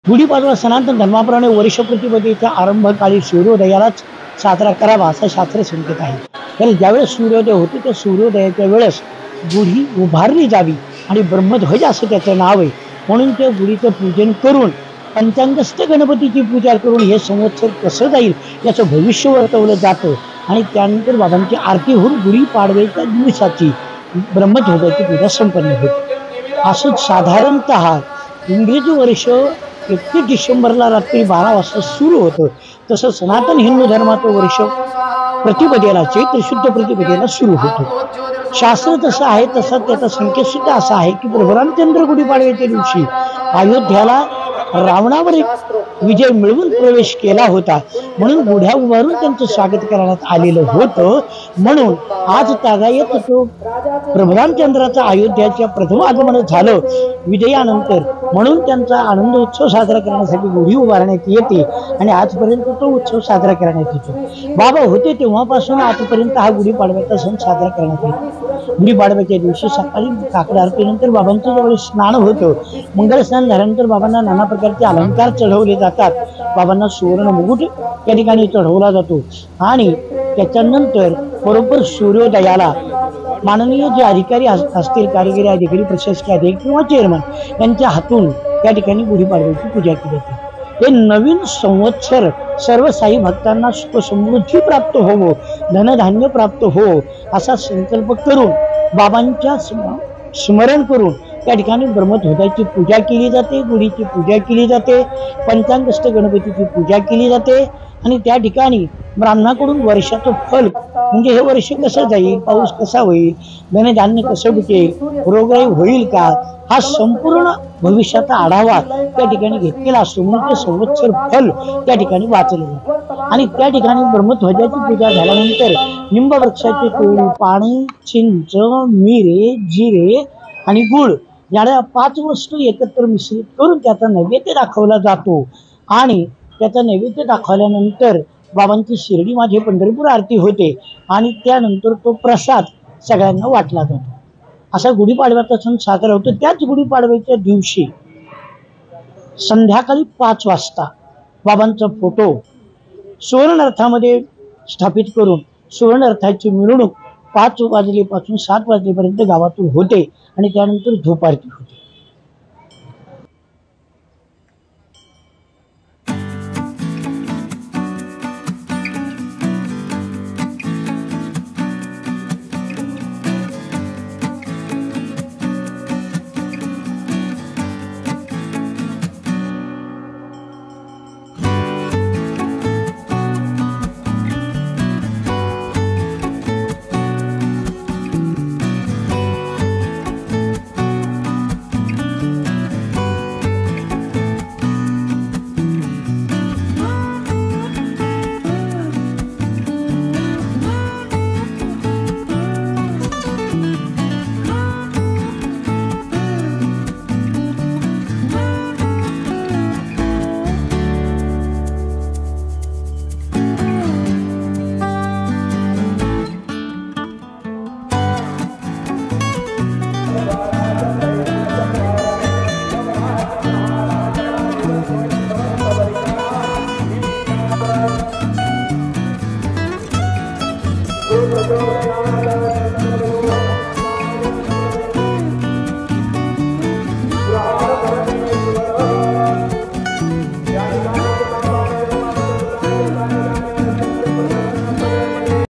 गुढीपाडवा सनातन धर्माप्रमाणे वर्ष प्रतिपदेच्या आरंभकाळी सूर्योदयालाच साजरा करावा असा शास्त्र संकेत आहे. तर ज्यावेळेस सूर्योदय होतो त्या सूर्योदयाच्या वेळेस गुढी उभारली जावी आणि ब्रह्मध्वज असं त्याचं नाव आहे. म्हणून त्या गुढीचं पूजन करून पंचांगस्थ गणपतीची पूजा करून हे संवत्सर कसं जाईल याचं भविष्य वर्तवलं जातं आणि त्यानंतर बाबांची आरती होऊन गुढीपाडव्याच्या दिवसाची ब्रह्मध्वजाची पूजा संपन्न होते. असं साधारणतः इंग्रजी वर्ष 31 डिसेंबरला रात्री 12 वाजता सुरू होतं. तसं सनातन हिंदू धर्माचं वर्ष प्रतिपदेला चैत्र शुद्ध प्रतिपदेला सुरू होतं. शास्त्र तसं आहे तसा त्याचा संकेत सुद्धा असा आहे की प्रभू रामचंद्र गुढीपाडव्याच्या दिवशी अयोध्याला रावणावर विजय मिळवून प्रवेश केला होता. म्हणून गुढ्या उभारून त्यांचं स्वागत करण्यात आलेलं होतं. म्हणून आज तागायत तो प्रभू रामचंद्राचं अयोध्याच्या प्रथम आगमन झालं विजयानंतर. म्हणून त्यांचा आनंद उत्सव साजरा करण्यासाठी गुढी उभारण्यात येते आणि आजपर्यंत तो उत्सव साजरा करण्यात येतो. बाबा होते तेव्हापासून आजपर्यंत हा गुढीपाडव्याचा सण साजरा करण्यात येतो. गुढीपाडव्याच्या दिवशी सकाळी काकड आरतीनंतर बाबांचं ज्यावेळी स्नान होतं, मंगल स्नान झाल्यानंतर बाबांना नाना प्रकारचे अलंकार चढवले जातात. बाबांना सुवर्ण मुकुट त्या ठिकाणी चढवला जातो आणि त्याच्यानंतर बरोबर सूर्योदयाला माननीय जे अधिकारी असतील, कार्यकारी अधिकारी, प्रशासकीय अधिकारी किंवा चेअरमन यांच्या हातून त्या ठिकाणी गुढीपाडव्याची पूजा केली जाते. हे नवीन संवत्सर सर्व साई भक्तांना सुख समृद्धी प्राप्त होवो, धनधान्य प्राप्त हो असा संकल्प करून बाबांच्या स्मरण करून त्या ठिकाणी ब्रह्मध्वजाची पूजा केली जाते, गुढीची पूजा केली जाते, पंचांगस्थ गणपतीची पूजा केली जाते आणि त्या ठिकाणी ब्राह्मणाकडून वर्षाचं फल म्हणजे हे वर्ष कसं जाईल, पाऊस कसा होईल, धनधान्य कसं भेटेल, रोगराई होईल का, हा संपूर्ण भविष्याचा आढावा त्या ठिकाणी घेतलेला असतो. म्हणून ते संवत्सर फल त्या ठिकाणी वाचले जाते. आणि त्या ठिकाणी ब्रह्मध्वजाची पूजा झाल्यानंतर निंब वृक्षाचे कोळी, पाणी, चिंच, मिरे, जिरे आणि गुळ या 5 वस्तू एकत्र मिश्रित करून त्याचा नैवेद्य दाखवला जातो. आणि त्याचा नैवेद्य दाखवल्यानंतर बाबांची शिर्डी माझे पंढरपूर आरती होते आणि त्यानंतर तो प्रसाद सगळ्यांना वाटला जातो. असा गुढीपाडव्याचा सण साजरा होतो. त्याच गुढीपाडव्याच्या दिवशी संध्याकाळी 5 वाजता बाबांचा फोटो सुवर्णरथामध्ये स्थापित करून सुवर्णरथाची मिरवणूक 5 वाजल्यापासून 7 वाजलेपर्यंत गावातून होते आणि त्यानंतर धूप आरती होते.